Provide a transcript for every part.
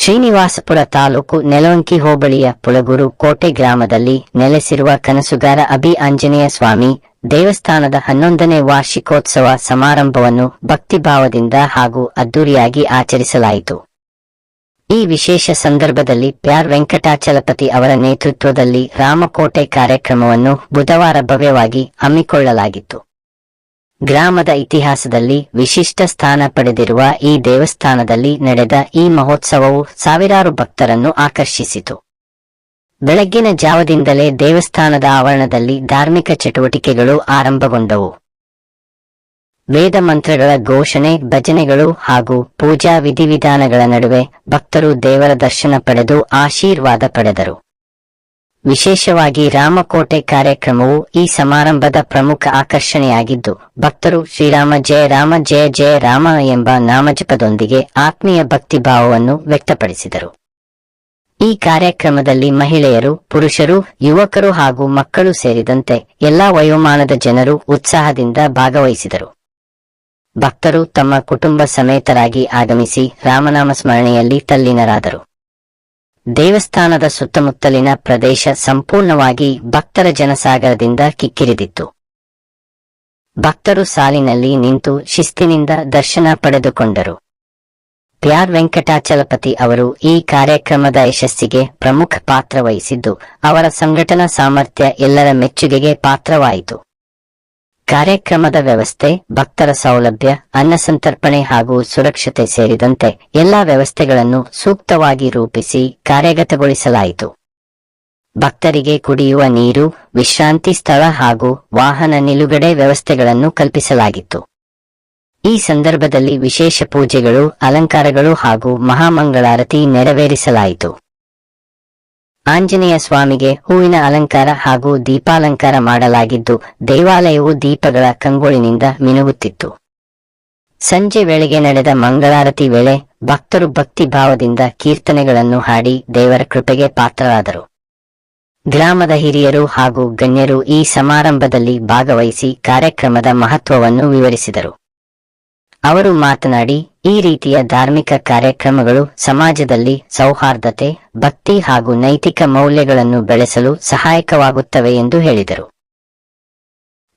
ಶ್ರೀನಿವಾಸಪುರ ತಾಲೂಕು ನೆಲವಂಕಿ ಹೋಬಳಿಯ ಪುಳಗೂರು ಕೋಟೆ ಗ್ರಾಮದಲ್ಲಿ ನೆಲೆಸಿರುವ ಕನಸುಗಾರ ಅಭಿ ಆಂಜನೇಯ ಸ್ವಾಮಿ ದೇವಸ್ಥಾನದ 11ನೇ ವಾರ್ಷಿಕೋತ್ಸವ ಸಮಾರಂಭವನ್ನು ಭಕ್ತಿಭಾವದಿಂದ ಹಾಗೂ ಅದ್ದೂರಿಯಾಗಿ ಆಚರಿಸಲಾಯಿತು. ಈ ವಿಶೇಷ ಸಂದರ್ಭದಲ್ಲಿ ಪ್ಯಾರ್ ವೆಂಕಟಾಚಲಪತಿ ಅವರ ನೇತೃತ್ವದಲ್ಲಿ ರಾಮಕೋಟೆ ಕಾರ್ಯಕ್ರಮವನ್ನು ಬುಧವಾರ ಭವ್ಯವಾಗಿ ಹಮ್ಮಿಕೊಳ್ಳಲಾಗಿತ್ತು. ಗ್ರಾಮದ ಇತಿಹಾಸದಲ್ಲಿ ವಿಶಿಷ್ಟ ಸ್ಥಾನ ಪಡೆದಿರುವ ಈ ದೇವಸ್ಥಾನದಲ್ಲಿ ನಡೆದ ಈ ಮಹೋತ್ಸವವು ಸಾವಿರಾರು ಭಕ್ತರನ್ನು ಆಕರ್ಷಿಸಿತು. ಬೆಳಗ್ಗಿನ ಜಾವದಿಂದಲೇ ದೇವಸ್ಥಾನದ ಆವರಣದಲ್ಲಿ ಧಾರ್ಮಿಕ ಚಟುವಟಿಕೆಗಳು ಆರಂಭಗೊಂಡವು. ವೇದ ಮಂತ್ರಗಳ ಘೋಷಣೆ, ಭಜನೆಗಳು ಹಾಗೂ ಪೂಜಾ ವಿಧಿವಿಧಾನಗಳ ನಡುವೆ ಭಕ್ತರು ದೇವರ ದರ್ಶನ ಪಡೆದು ಆಶೀರ್ವಾದ ಪಡೆದರು. ವಿಶೇಷವಾಗಿ ರಾಮಕೋಟೆ ಕಾರ್ಯಕ್ರಮವು ಈ ಸಮಾರಂಭದ ಪ್ರಮುಖ ಆಕರ್ಷಣೆಯಾಗಿದ್ದು, ಭಕ್ತರು ಶ್ರೀರಾಮ ಜಯ ರಾಮ ಜಯ ಜಯ ರಾಮ ಎಂಬ ನಾಮಜಪದೊಂದಿಗೆ ಆತ್ಮೀಯ ಭಕ್ತಿಭಾವವನ್ನು ವ್ಯಕ್ತಪಡಿಸಿದರು. ಈ ಕಾರ್ಯಕ್ರಮದಲ್ಲಿ ಮಹಿಳೆಯರು, ಪುರುಷರು, ಯುವಕರು ಹಾಗೂ ಮಕ್ಕಳು ಸೇರಿದಂತೆ ಎಲ್ಲಾ ವಯೋಮಾನದ ಜನರು ಉತ್ಸಾಹದಿಂದ ಭಾಗವಹಿಸಿದರು. ಭಕ್ತರು ತಮ್ಮ ಕುಟುಂಬ ಸಮೇತರಾಗಿ ಆಗಮಿಸಿ ರಾಮನಾಮ ಸ್ಮರಣೆಯಲ್ಲಿ ತಲ್ಲೀನರಾದರು. ದೇವಸ್ಥಾನದ ಸುತ್ತಮುತ್ತಲಿನ ಪ್ರದೇಶ ಸಂಪೂರ್ಣವಾಗಿ ಭಕ್ತರ ಜನಸಾಗರದಿಂದ ಕಿಕ್ಕಿರಿದಿತ್ತು. ಭಕ್ತರು ಸಾಲಿನಲ್ಲಿ ನಿಂತು ಶಿಸ್ತಿನಿಂದ ದರ್ಶನ ಪಡೆದುಕೊಂಡರು. ಪ್ಯಾರ್ ವೆಂಕಟಾಚಲಪತಿ ಅವರು ಈ ಕಾರ್ಯಕ್ರಮದ ಯಶಸ್ಸಿಗೆ ಪ್ರಮುಖ ಪಾತ್ರ ವಹಿಸಿದ್ದು, ಅವರ ಸಂಘಟನಾ ಸಾಮರ್ಥ್ಯ ಎಲ್ಲರ ಮೆಚ್ಚುಗೆಗೆ ಪಾತ್ರವಾಯಿತು. ಕಾರ್ಯಕ್ರಮದ ವ್ಯವಸ್ಥೆ, ಭಕ್ತರ ಸೌಲಭ್ಯ, ಅನ್ನಸಂತರ್ಪಣೆ ಹಾಗೂ ಸುರಕ್ಷತೆ ಸೇರಿದಂತೆ ಎಲ್ಲಾ ವ್ಯವಸ್ಥೆಗಳನ್ನು ಸೂಕ್ತವಾಗಿ ರೂಪಿಸಿ ಕಾರ್ಯಗತಗೊಳಿಸಲಾಯಿತು. ಭಕ್ತರಿಗೆ ಕುಡಿಯುವ ನೀರು, ವಿಶ್ರಾಂತಿ ಸ್ಥಳ ಹಾಗೂ ವಾಹನ ನಿಲುಗಡೆ ವ್ಯವಸ್ಥೆಗಳನ್ನು ಕಲ್ಪಿಸಲಾಗಿತ್ತು. ಈ ಸಂದರ್ಭದಲ್ಲಿ ವಿಶೇಷ ಪೂಜೆಗಳು, ಅಲಂಕಾರಗಳು ಹಾಗೂ ಮಹಾಮಂಗಳಾರತಿ ನೆರವೇರಿಸಲಾಯಿತು. ಆಂಜನೇಯ ಸ್ವಾಮಿಗೆ ಹೂವಿನ ಅಲಂಕಾರ ಹಾಗೂ ದೀಪಾಲಂಕಾರ ಮಾಡಲಾಗಿದ್ದು, ದೇವಾಲಯವು ದೀಪಗಳ ಕಂಗೊಳಿನಿಂದ ಮಿನುಗುತ್ತಿತ್ತು. ಸಂಜೆ ವೇಳೆಗೆ ನಡೆದ ಮಂಗಳಾರತಿ ವೇಳೆ ಭಕ್ತರು ಭಕ್ತಿ ಭಾವದಿಂದ ಕೀರ್ತನೆಗಳನ್ನು ಹಾಡಿ ದೇವರ ಕೃಪೆಗೆ ಪಾತ್ರರಾದರು. ಗ್ರಾಮದ ಹಿರಿಯರು ಹಾಗೂ ಗಣ್ಯರು ಈ ಸಮಾರಂಭದಲ್ಲಿ ಭಾಗವಹಿಸಿ ಕಾರ್ಯಕ್ರಮದ ಮಹತ್ವವನ್ನು ವಿವರಿಸಿದರು. ಅವರು ಮಾತನಾಡಿ, ಈ ರೀತಿಯ ಧಾರ್ಮಿಕ ಕಾರ್ಯಕ್ರಮಗಳು ಸಮಾಜದಲ್ಲಿ ಸೌಹಾರ್ದತೆ, ಭಕ್ತಿ ಹಾಗೂ ನೈತಿಕ ಮೌಲ್ಯಗಳನ್ನು ಬೆಳೆಸಲು ಸಹಾಯಕವಾಗುತ್ತವೆ ಎಂದು ಹೇಳಿದರು.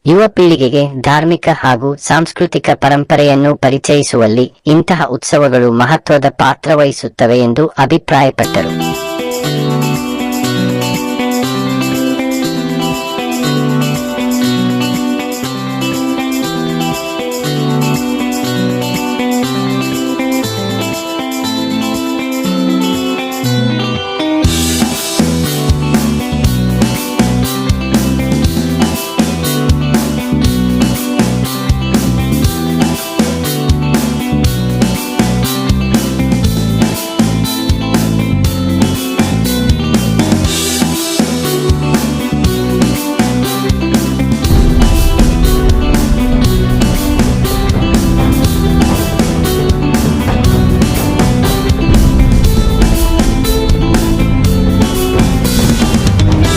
ಯುವ ಪೀಳಿಗೆಗೆ ಧಾರ್ಮಿಕ ಹಾಗೂ ಸಾಂಸ್ಕೃತಿಕ ಪರಂಪರೆಯನ್ನು ಪರಿಚಯಿಸುವಲ್ಲಿ ಇಂತಹ ಉತ್ಸವಗಳು ಮಹತ್ವದ ಪಾತ್ರ ವಹಿಸುತ್ತವೆ ಎಂದು ಅಭಿಪ್ರಾಯಪಟ್ಟರು.